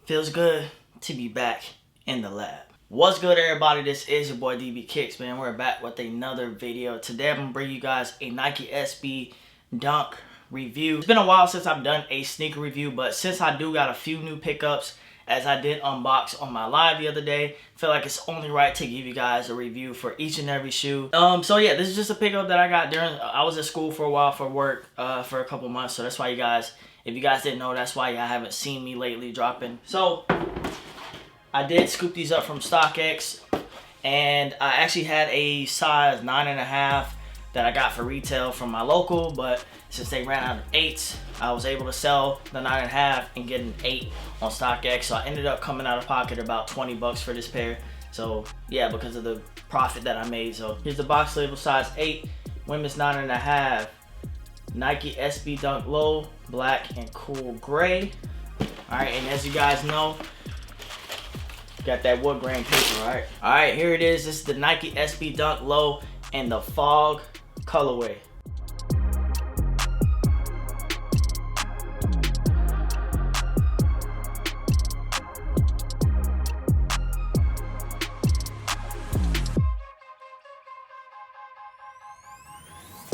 Feels good to be back in the lab. What's good, everybody? This is your boy DB Kicks, man. We're back with another video. Today I'm gonna bring you guys a Nike SB Dunk review. It's been a while since I've done a sneaker review, but since I do got a few new pickups, as I did unbox on my live the other day, I feel like it's only right to give you guys a review for each and every shoe. So yeah, this is just a pickup that I got during, I was at school for a while for work, for a couple months, so that's why you guys, if you guys didn't know, that's why y'all haven't seen me lately dropping. So I did scoop these up from StockX, and I actually had a size 9.5 that I got for retail from my local, but since they ran out of 8s, I was able to sell the 9.5 and get an 8 on StockX. So I ended up coming out of pocket about 20 bucks for this pair. So yeah, because of the profit that I made. So here's the box label, size 8, women's 9.5, Nike SB Dunk Low, black and cool gray. All right, and as you guys know, got that wood grain paper, right? All right, here it is. This is the Nike SB Dunk Low and the Fog colorway.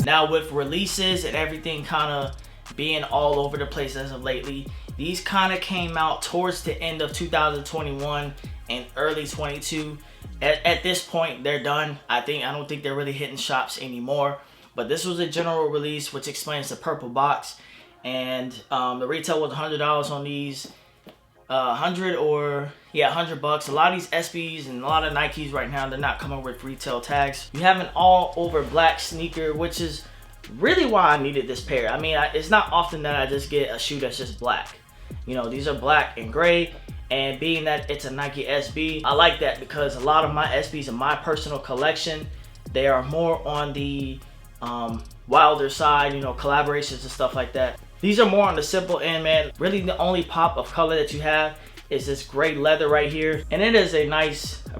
Now with releases and everything kind of being all over the place as of lately, these kind of came out towards the end of 2021 and early 22. At this point, they're done. I don't think they're really hitting shops anymore. But this was a general release, which explains the purple box. And the retail was $100 on these. 100 bucks. A lot of these SBs and a lot of Nikes right now, they're not coming with retail tags. You have an all over black sneaker, which is really why I needed this pair. I mean, it's not often that I just get a shoe that's just black. You know, these are black and gray, and being that it's a Nike SB, I like that because a lot of my SBs in my personal collection, they are more on the wilder side, you know, collaborations and stuff like that. These are more on the simple end, man. Really the only pop of color that you have is this gray leather right here. And it is a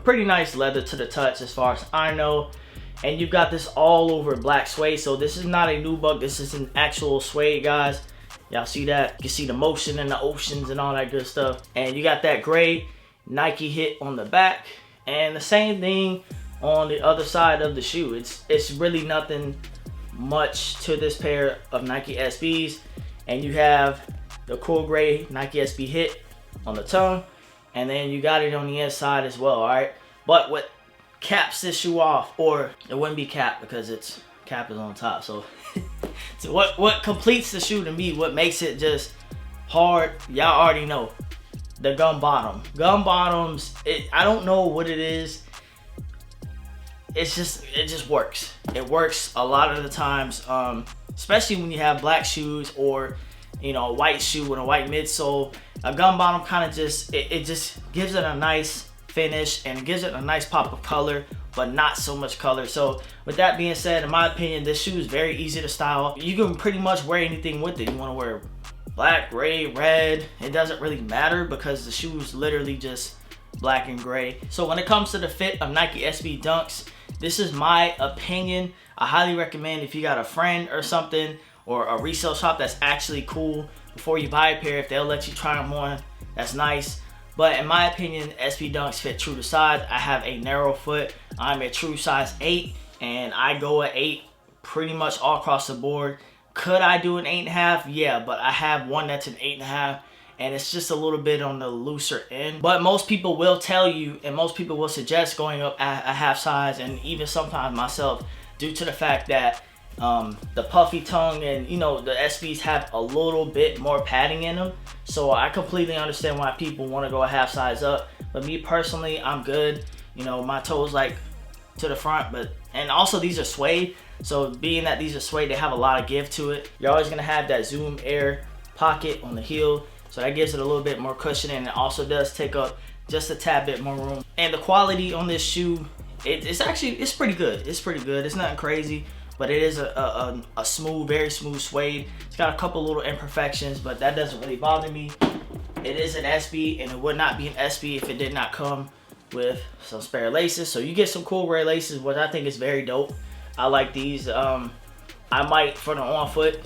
pretty nice leather to the touch as far as I know. And you've got this all over black suede. So this is not a nubuck, this is an actual suede, guys. Y'all see that? You can see the motion in the oceans and all that good stuff. And you got that gray Nike hit on the back. And the same thing on the other side of the shoe. It's really nothing much to this pair of Nike SBs. And you have the cool gray Nike SB hit on the tongue, and then you got it on the inside as well. All right, but what caps this shoe off, or it wouldn't be cap because its cap is on top. So, so what completes the shoe to me, what makes it just hard, y'all already know, the gum bottom. Gum bottoms, I don't know what it is. It just works. It works a lot of the times. Especially when you have black shoes, or you know, a white shoe with a white midsole. A gum bottom kind of just it just gives it a nice finish and it gives it a nice pop of color, but not so much color. So with that being said, in my opinion, this shoe is very easy to style. You can pretty much wear anything with it. You want to wear black, gray, red, it doesn't really matter because the shoe is literally just black and gray. So when it comes to the fit of Nike SB Dunks, this is my opinion. I highly recommend, if you got a friend or something, or a resale shop that's actually cool, before you buy a pair, if they'll let you try them on, that's nice. But in my opinion, SB Dunks fit true to size. I have a narrow foot. I'm a true size 8, and I go at 8 pretty much all across the board. Could I do an 8.5? Yeah, but I have one that's an 8.5, and it's just a little bit on the looser end. But most people will tell you, and most people will suggest going up a half size, and even sometimes myself, due to the fact that the puffy tongue and, you know, the SBs have a little bit more padding in them. So I completely understand why people want to go a half size up. But me personally, I'm good. You know, my toes like to the front, and also these are suede. So being that these are suede, they have a lot of give to it. You're always gonna have that Zoom Air pocket on the heel. So that gives it a little bit more cushion, and it also does take up just a tad bit more room. And the quality on this shoe, it's pretty good. It's pretty good. It's nothing crazy, but it is a smooth, very smooth suede. It's got a couple little imperfections, but that doesn't really bother me. It is an SB, and it would not be an SB if it did not come with some spare laces. So you get some cool gray laces, which I think is very dope. I like these. I might, for the on foot,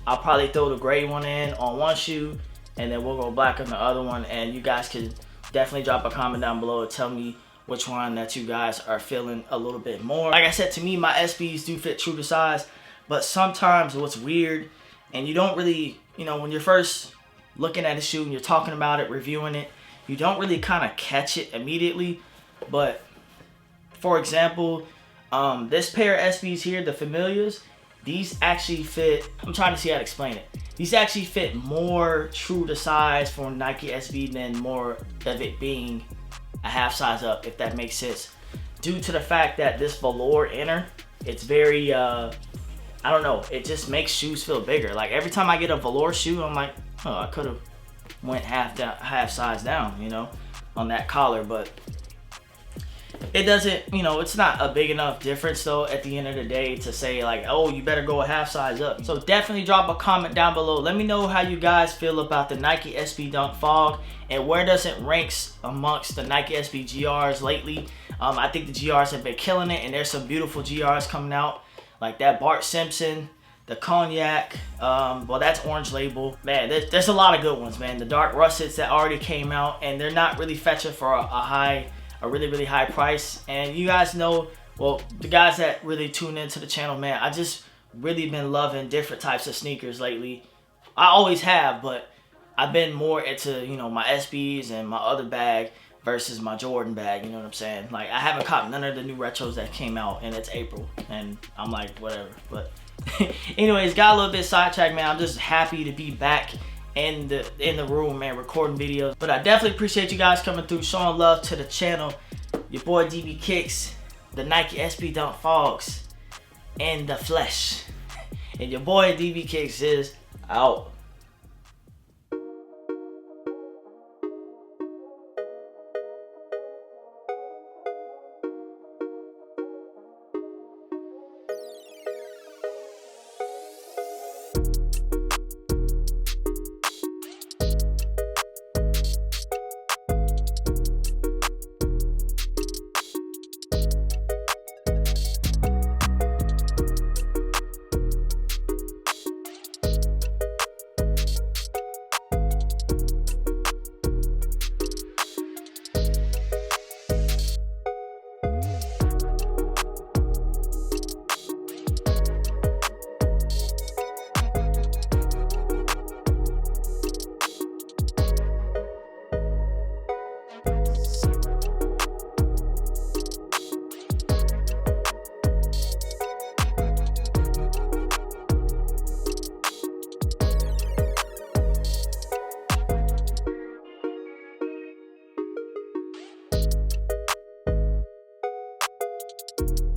I'll probably throw the gray one in on one shoe and then we'll go black on the other one. And you guys can definitely drop a comment down below and tell me which one that you guys are feeling a little bit more. Like I said, to me, my SBs do fit true to size, but sometimes what's weird, and you don't really, you know, when you're first looking at a shoe and you're talking about it, reviewing it, you don't really kind of catch it immediately. But for example, this pair of SBs here, the Familias, these actually fit, I'm trying to see how to explain it. These actually fit more true to size for Nike SB than more of it being a half size up, if that makes sense. Due to the fact that this velour inner, it's very, I don't know, it just makes shoes feel bigger. Like every time I get a velour shoe, I'm like, oh, I could have went half size down, you know, on that collar. But it doesn't, you know, it's not a big enough difference though at the end of the day to say like, oh, you better go a half size up. So definitely drop a comment down below. Let me know how you guys feel about the Nike SB Dunk Fog and where does it ranks amongst the Nike SB GRs lately. I think the GRs have been killing it, and there's some beautiful GRs coming out, like that Bart Simpson, the Cognac, well, that's Orange Label. Man, there's a lot of good ones, man. The Dark Russets that already came out, and they're not really fetching for a really high price. And you guys know, well, the guys that really tune into the channel, man, I just really been loving different types of sneakers lately. I always have, but I've been more into, you know, my SBs and my other bag versus my Jordan bag, you know what I'm saying? Like, I haven't caught none of the new retros that came out, and it's April, and I'm like, whatever. But anyways, got a little bit sidetracked, man. I'm just happy to be back in the room, man, recording videos. But I definitely appreciate you guys coming through, showing love to the channel. Your boy DB Kicks, the Nike SB Dunk Fogs in the flesh, and your boy DB Kicks is out. You